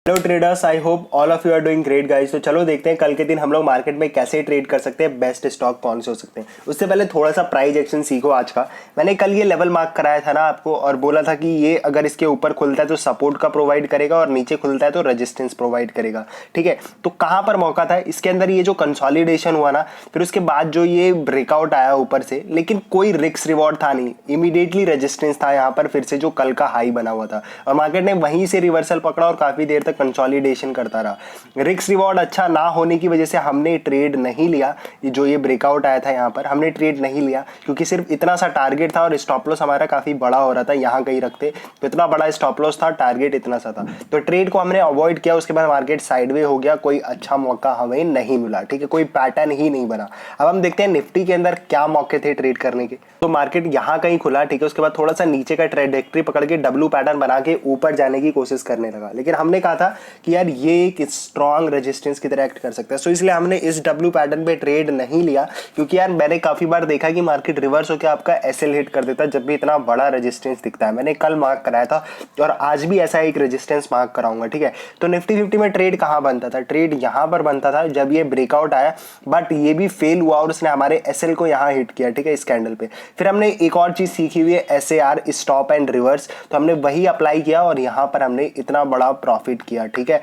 Hello traders, I hope all of you are doing great guys. तो चलो देखते हैं कल के दिन हम लोग मार्केट में कैसे ट्रेड कर सकते हैं, बेस्ट स्टॉक कौन से हो सकते हैं। उससे पहले थोड़ा सा प्राइस एक्शन सीखो आज का। मैंने कल ये लेवल मार्क कराया था ना आपको, और बोला था कि ये अगर इसके ऊपर खुलता है तो सपोर्ट का प्रोवाइड करेगा और नीचे खुलता है तो रेजिस्टेंस प्रोवाइड करेगा। ठीक है, तो कहाँ पर मौका था इसके अंदर, ये जो कंसोलिडेशन हुआ ना, फिर उसके बाद जो ये ब्रेकआउट आया ऊपर से, लेकिन कोई रिस्क रिवॉर्ड था नहीं, इमीडिएटली रेजिस्टेंस था यहाँ पर फिर से जो कल का हाई बना हुआ था, और मार्केट ने वहीं से रिवर्सल पकड़ा और काफी देर तक कंसोलिडेशन करता रहा। रिस्क रिवॉर्ड अच्छा ना होने की वजह से हमने ट्रेड नहीं लिया। जो ये ब्रेकआउट आया था यहाँ पर हमने ट्रेड नहीं लिया, क्योंकि सिर्फ इतना सा टारगेट था और स्टॉप लॉस हमारा काफी बड़ा हो रहा था। यहाँ कहीं रखते तो इतना बड़ा स्टॉप लॉस था, टारगेट इतना सा था, तो ट्रेड को हमने अवॉइड किया। उसके बाद मार्केट साइडवे हो गया, कोई अच्छा मौका हमें नहीं मिला। ठीक है, कोई पैटर्न ही नहीं बना। अब हम देखते हैं निफ्टी के अंदर क्या मौके थे ट्रेड करने के। तो मार्केट यहाँ कहीं खुला, ठीक है, उसके बाद थोड़ा सा नीचे का ट्रेजेक्टरी पकड़ के डब्ल्यू पैटर्न बना के ऊपर जाने की कोशिश करने लगा, लेकिन हमने कहा था कि यार ये एक स्ट्रॉन्ग रेजिस्टेंस की तरह एक्ट कर सकता है। सो इसलिए हमने इस डब्ल्यू पैटर्न पे ट्रेड नहीं लिया, क्योंकि यार मैंने काफी बार देखा कि मार्केट रिवर्स होकर आपका एसएल हिट कर देता है जब भी इतना बड़ा रेजिस्टेंस दिखता है। मैंने कल मार्क कराया था और आज भी ऐसा एक रेजिस्टेंस मार्क कराऊंगा। ठीक है, तो निफ्टी 50 में ट्रेड कहाँ बनता था? ट्रेड यहाँ पर बनता था जब ये ब्रेकआउट आया, बट ये भी फेल हुआ और उसने हमारे एसएल को यहाँ हिट किया। ठीक है, इस कैंडल पे। फिर हमने एक और चीज सीखी हुई है, एसएआर, स्टॉप एंड रिवर्स, तो हमने वही अप्लाई किया और यहाँ पर हमने इतना बड़ा प्रॉफिट किया। ठीक है,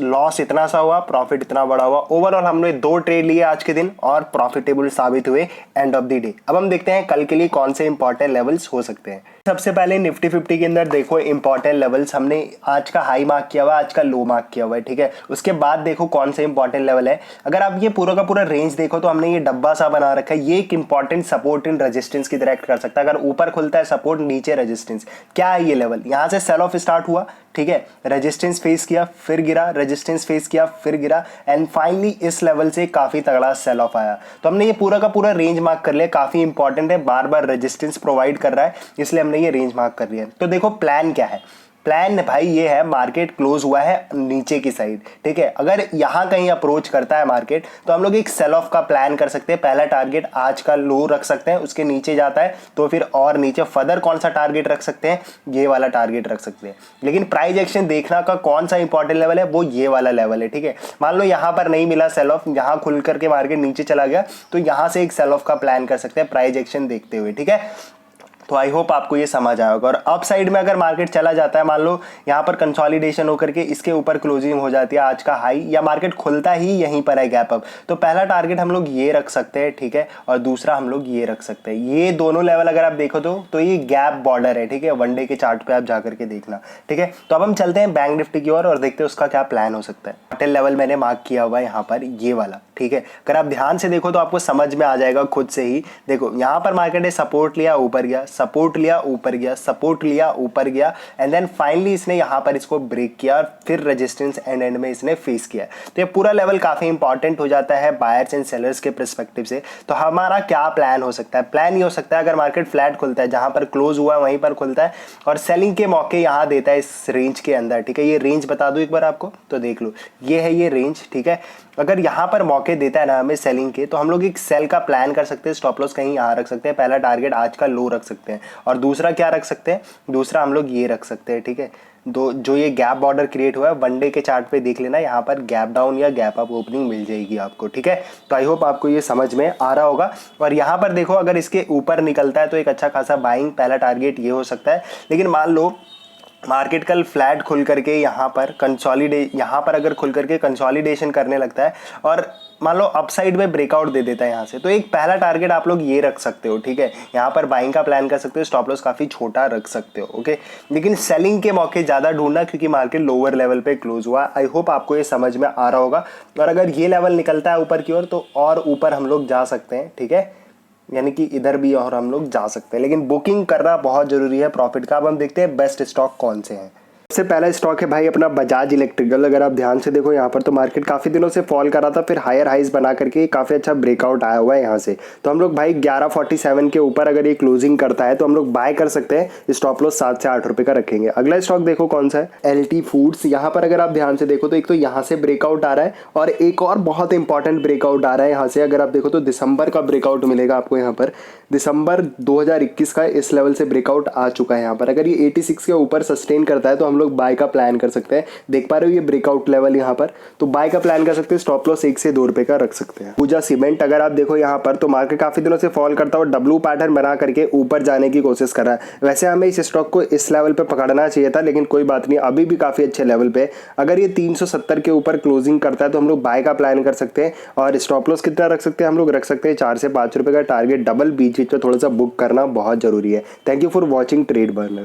लॉस इतना सा हुआ, प्रॉफिट इतना बड़ा हुआ। ओवरऑल हमने 2 ट्रेड लिए आज के दिन और प्रॉफिटेबल साबित हुए एंड ऑफ द डे। अब हम देखते हैं कल के लिए कौन से इंपॉर्टेंट लेवल्स हो सकते हैं। सबसे पहले निफ्टी 50 के अंदर देखो इंपॉर्टेंट लेवल्स, हमने आज का हाई मार्क किया हुआ है, आज का लो मार्क किया हुआ है। ठीक है, उसके बाद देखो कौन से इंपॉर्टेंट लेवल है। अगर आप ये पूरा का पूरा रेंज देखो तो हमने ये डब्बा सा बना रखा है, ये एक इंपॉर्टेंट सपोर्ट इन रेजिस्टेंस की तरह एक्ट कर सकता है। अगर ऊपर खुलता है सपोर्ट, नीचे रेजिस्टेंस, क्या है ये लेवल? यहां से सेल ऑफ स्टार्ट हुआ, ठीक है, रेजिस्टेंस फेस किया, फिर गिरा, रेजिस्टेंस फेस किया, फिर गिरा, एंड फाइनली इस लेवल से काफी तगड़ा सेल ऑफ आया। तो हमने ये पूरा का पूरा रेंज मार्क कर लिया, काफी इंपॉर्टेंट है, बार बार रेजिस्टेंस प्रोवाइड कर रहा है, इसलिए हमने ये रेंज मार्क कर लिया। तो देखो प्लान क्या है। प्लान भाई ये है, मार्केट क्लोज हुआ है नीचे की साइड। ठीक है, अगर यहां कहीं अप्रोच करता है मार्केट तो हम लोग एक सेल ऑफ का प्लान कर सकते हैं। पहला टारगेट आज का लो रख सकते हैं, उसके नीचे जाता है तो फिर और नीचे फर्दर कौन सा टारगेट रख सकते हैं, ये वाला टारगेट रख सकते हैं। लेकिन प्राइस एक्शन देखना का कौन सा इंपॉर्टेंट लेवल है, वो ये वाला लेवल है। ठीक है, मान लो यहां पर नहीं मिला सेल ऑफ, यहां खुल करके मार्केट नीचे चला गया, तो यहां से एक सेल ऑफ का प्लान कर सकते हैं प्राइस एक्शन देखते हुए। ठीक है, तो आई होप आपको ये समझ आया होगा। और अप साइड में अगर मार्केट चला जाता है, मान लो यहाँ पर कंसोलिडेशन होकर के इसके ऊपर क्लोजिंग हो जाती है आज का हाई, या मार्केट खुलता ही यहीं पर है गैप अप, तो पहला टारगेट हम लोग ये रख सकते हैं। ठीक है, और दूसरा हम लोग ये रख सकते हैं। ये दोनों लेवल अगर आप देखो तो ये गैप बॉर्डर है। ठीक है, वनडे के चार्ट पे आप जाकर के देखना। ठीक है, तो अब हम चलते हैं बैंक निफ्टी की ओर और देखते हैं उसका क्या प्लान हो सकता है। होटल लेवल मैंने मार्क किया हुआ है यहाँ पर, ये वाला। ठीक है, अगर आप ध्यान से देखो तो आपको समझ में आ जाएगा खुद से ही। देखो यहाँ पर मार्केट ने सपोर्ट लिया, ऊपर गया, सपोर्ट लिया, ऊपर गया, सपोर्ट लिया, ऊपर गया, एंड देन फाइनली इसने यहाँ पर इसको ब्रेक किया और फिर रेजिस्टेंस एंड में इसने फेस किया। तो ये पूरा लेवल काफी इंपॉर्टेंट हो जाता है बायर्स एंड सेलर्स के पर्सपेक्टिव से। तो हमारा क्या प्लान हो सकता है? प्लान ये हो सकता है, अगर मार्केट फ्लैट खुलता है, जहां पर क्लोज हुआ है वहीं पर खुलता है और सेलिंग के मौके यहाँ देता है इस रेंज के अंदर। ठीक है, ये रेंज बता दूं एक बार आपको, तो देख लो, ये है ये रेंज। ठीक है, अगर यहाँ पर मौके देता है ना हमें सेलिंग के, तो हम लोग एक सेल का प्लान कर सकते हैं, स्टॉप लॉस कहीं यहाँ रख सकते हैं, पहला टारगेट आज का लो रख सकते हैं, और दूसरा क्या रख सकते हैं? दूसरा हम लोग ये रख सकते हैं। ठीक है, जो ये गैप बॉर्डर क्रिएट हुआ है, वनडे के चार्ट पे देख लेना, यहाँ पर गैप डाउन या गैप अप ओपनिंग मिल जाएगी आपको। ठीक है, तो आई होप आपको ये समझ में आ रहा होगा। और यहाँ पर देखो, अगर इसके ऊपर निकलता है तो एक अच्छा खासा बाइंग, पहला टारगेट ये हो सकता है। लेकिन मान लो मार्केट कल फ्लैट खुल करके यहाँ पर अगर खुल करके कंसोलिडेशन करने लगता है और मान लो अपसाइड में ब्रेकआउट दे देता है यहाँ से, तो एक पहला टारगेट आप लोग ये रख सकते हो। ठीक है, यहाँ पर बाइंग का प्लान कर सकते हो, स्टॉप लॉस काफी छोटा रख सकते हो। ओके, लेकिन सेलिंग के मौके ज्यादा ढूंढना, क्योंकि मार्केट लोअर लेवल पे क्लोज हुआ। आई होप आपको ये समझ में आ रहा होगा। और अगर ये लेवल निकलता है ऊपर की ओर तो और ऊपर हम लोग जा सकते हैं। ठीक है, यानी कि इधर भी और हम लोग जा सकते हैं, लेकिन बुकिंग करना बहुत जरूरी है प्रॉफिट का। अब हम देखते हैं बेस्ट स्टॉक कौन से हैं। सबसे पहला स्टॉक है भाई अपना बजाज इलेक्ट्रिकल। अगर आप ध्यान से देखो यहाँ पर तो मार्केट काफी दिनों से फॉल कर रहा था, फिर हायर हाइज बना करके काफी अच्छा ब्रेकआउट आया हुआ है यहाँ से। तो हम लोग भाई 1147 के ऊपर अगर ये क्लोजिंग करता है तो हम लोग बाय कर सकते हैं। स्टॉप लॉस 7 से 8 रुपए का रखेंगे। अगला स्टॉक देखो कौन सा है, एलटी फूड्स। यहाँ पर अगर आप ध्यान से देखो तो एक तो यहाँ से ब्रेकआउट आ रहा है और एक और बहुत इंपॉर्टेंट ब्रेकआउट आ रहा है यहाँ से। अगर आप देखो तो दिसंबर का ब्रेकआउट मिलेगा आपको यहाँ पर, दिसंबर 2021 का इस लेवल से ब्रेकआउट आ चुका है यहाँ पर। अगर ये 86 के ऊपर सस्टेन करता है तो हम लोग बाय का प्लान कर सकते हैं। देख पा रहे हो ये ब्रेकआउट लेवल यहाँ पर, तो बाय का प्लान कर सकते हैं। स्टॉप लॉस 1 से 2 रुपए का रख सकते हैं। पूजा सीमेंट अगर आप देखो यहाँ पर, तो मार्केट काफी दिनों से फॉल करता हुआ डब्ल्यू पैटर्न बना करके ऊपर जाने की कोशिश कर रहा है। वैसे हमें इस स्टॉक को इस लेवल पे पकड़ना चाहिए था, लेकिन कोई बात नहीं, अभी भी काफी अच्छे लेवल पे। अगर ये 370 के ऊपर क्लोजिंग करता है तो हम लोग बाय का प्लान कर सकते हैं। और स्टॉप लॉस कितना रख सकते हैं हम लोग? रख सकते हैं 4 से 5 रुपए का टारगेट। डबल बीच बीच में थोड़ा सा बुक करना बहुत जरूरी है। Thank you for watching trade burner.